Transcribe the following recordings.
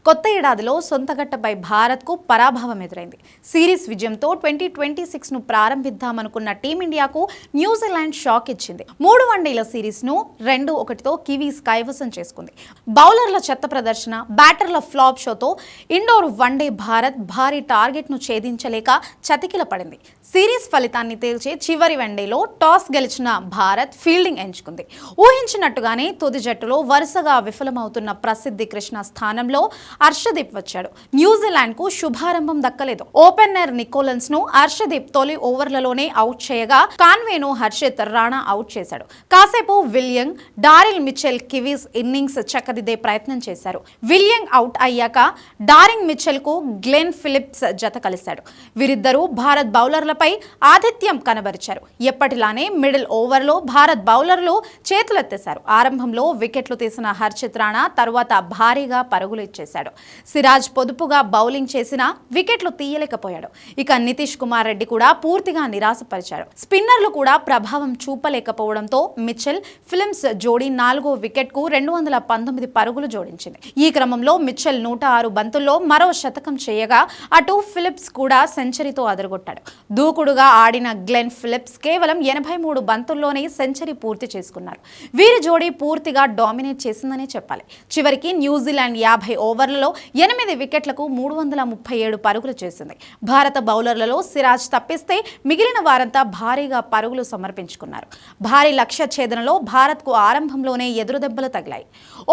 కొత్త ఏడాదిలో సొంతగట్టపై భారత్కు పరాభవం ఎదురైంది. సిరీస్ విజయంతో 2026ను ప్రారంభిద్దామనుకున్న టీమిండియాకు న్యూజిలాండ్ షాక్ ఇచ్చింది. 3 వన్డేల సిరీస్ను 2-1తో కివీస్ కైవసం చేసుకుంది. బౌలర్ల చెత్త ప్రదర్శన, బ్యాటర్ల ఫ్లాప్ షోతో ఇండోర్ వన్డే భారత్ భారీ టార్గెట్ను ఛేదించలేక చతికిల పడింది. సిరీస్ ఫలితాన్ని తేల్చే చివరి వన్డేలో టాస్ గెలిచిన భారత్ ఫీల్డింగ్ ఎంచుకుంది. ఊహించినట్టుగానే తుది జట్టులో వరుసగా విఫలమవుతున్న ప్రసిద్ధి కృష్ణ స్థానంలో హర్షదీప్ వచ్చాడు. న్యూజిలాండ్కు శుభారంభం దక్కలేదు. ఓపెనర్ నికోలన్స్ ను హర్షదీప్ తొలి ఓవర్లలోనే అవుట్ చేయగా కాన్వేను హర్షిత్ రాణా అవుట్ చేశాడు. కాసేపు Will Young, Daryl Mitchell Kiwis innings చక్కదిద్దే ప్రయత్నం చేశారు. విలియంగ్ అవుట్ అయ్యాక డారింగ్ మిచెల్ కు గ్లెన్ ఫిలిప్స్ జత కలిశాడు. వీరిద్దరూ భారత్ బౌలర్లపై ఆధిత్యం కనబరిచారు. ఎప్పటిలానే మిడిల్ ఓవర్లో భారత్ బౌలర్లు చేతులెత్తేశారు. ఆరంభంలో వికెట్లు తీసిన హర్షిత్ రాణా తరువాత భారీగా పరుగులు ఇచ్చేశాడు. సిరాజ్ పొదుపుగా బౌలింగ్ చేసినా వికెట్లు తీయలేకపోయాడు. ఇక నితీష్ కుమార్ రెడ్డి కూడా పూర్తిగా నిరాశపరిచాడు. స్పిన్నర్లు కూడా ప్రభావం చూపలేకపోవడంతో మిచెల్ ఫిలిప్స్ జోడీ 4వ వికెట్కు 219 పరుగులు జోడించింది. ఈ క్రమంలో మిచెల్ 106 బంతుల్లో మరో శతకం చేయగా అటు ఫిలిప్స్ కూడా సెంచరీతో అదరగొట్టాడు. దూకుడుగా ఆడిన గ్లెన్ ఫిలిప్స్ కేవలం 83 బంతుల్లోనే సెంచరీ పూర్తి చేసుకున్నారు. వీరి జోడీ పూర్తిగా డామినేట్ చేసిందనే చెప్పాలి. చివరికి న్యూజిలాండ్ 50 ఓవర్లలో 8 వికెట్లకు 337 పరుగులు చేసింది. భారత బౌలర్లలో సిరాజ్ తప్పిస్తే మిగిలిన వారంతా భారీగా పరుగులు సమర్పించుకున్నారు. భారీ లక్ష్య ఛేదనలో భారత్కు ఆరంభంలోనే ఎదురుదెబ్బలు తగిలాయి.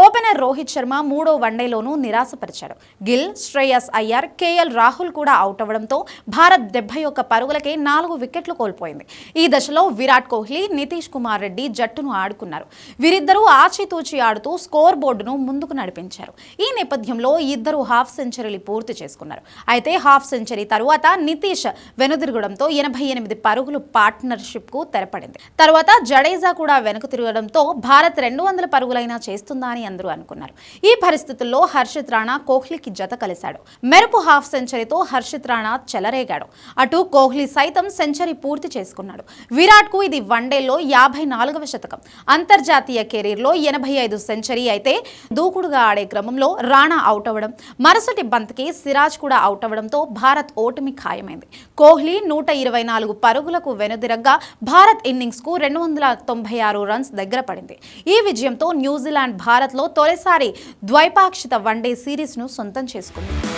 ఓపెనర్ రోహిత్ శర్మ 3వ వన్డేలోనూ నిరాశపరిచాడు. గిల్, శ్రేయస్ అయ్యర్, కేఎల్ రాహుల్ కూడా అవుట్ అవడంతో భారత్ 71 పరుగులకే 4 వికెట్లు కోల్పోయింది. ఈ దశలో విరాట్ కోహ్లీ, నితీష్ కుమార్ రెడ్డి జట్టును ఆడుకున్నారు. వీరిద్దరూ ఆచితూచి ఆడుతూ స్కోర్ బోర్డును ముందుకు నడిపించారు. ఈ నేపథ్యంలో ఇద్దరు హాఫ్ సెంచరీలు పూర్తి చేసుకున్నారు. అయితే హాఫ్ సెంచరీ తరువాత నితీష్ వెనుదిరగడంతో 88 పరుగులు పార్ట్నర్షిప్ కు తెరపడింది. తర్వాత జడేజా కూడా వెనుక తిరగడంతో భారత్ 200 పరుగులైనా చేస్తుందా అని అందరూ అనుకున్నారు. ఈ పరిస్థితుల్లో హర్షిత్ రాణా కోహ్లీకి జత కలిశాడు. మెరుపు హాఫ్ సెంచరీతో హర్షిత్ రాణా చెలరేగాడు. అటు కోహ్లీ సైతం సెంచరీ పూర్తి చేసుకున్నాడు. విరాట్ కు ఇది వన్డేలో 54వ శతకం. అంతర్జాతీయ కెరీర్లో 85 సెంచరీ. అయితే దూకుడుగా ఆడే క్రమంలో రాణా అవుట్ అవ్వడం, మరుసటి బంతికి సిరాజ్ కూడా అవుట్ అవ్వడంతో భారత్ ఓటమి ఖాయమైంది. కోహ్లీ 124 పరుగులకు వెనుదిరగ్గా భారత్ ఇన్నింగ్స్ కు 296 రన్స్ దగ్గర పడింది. ఈ విజయంతో న్యూజిలాండ్ భారత్లో తొలిసారి ద్వైపాక్షిక వన్డే సిరీస్ ను సొంతం చేసుకుంది.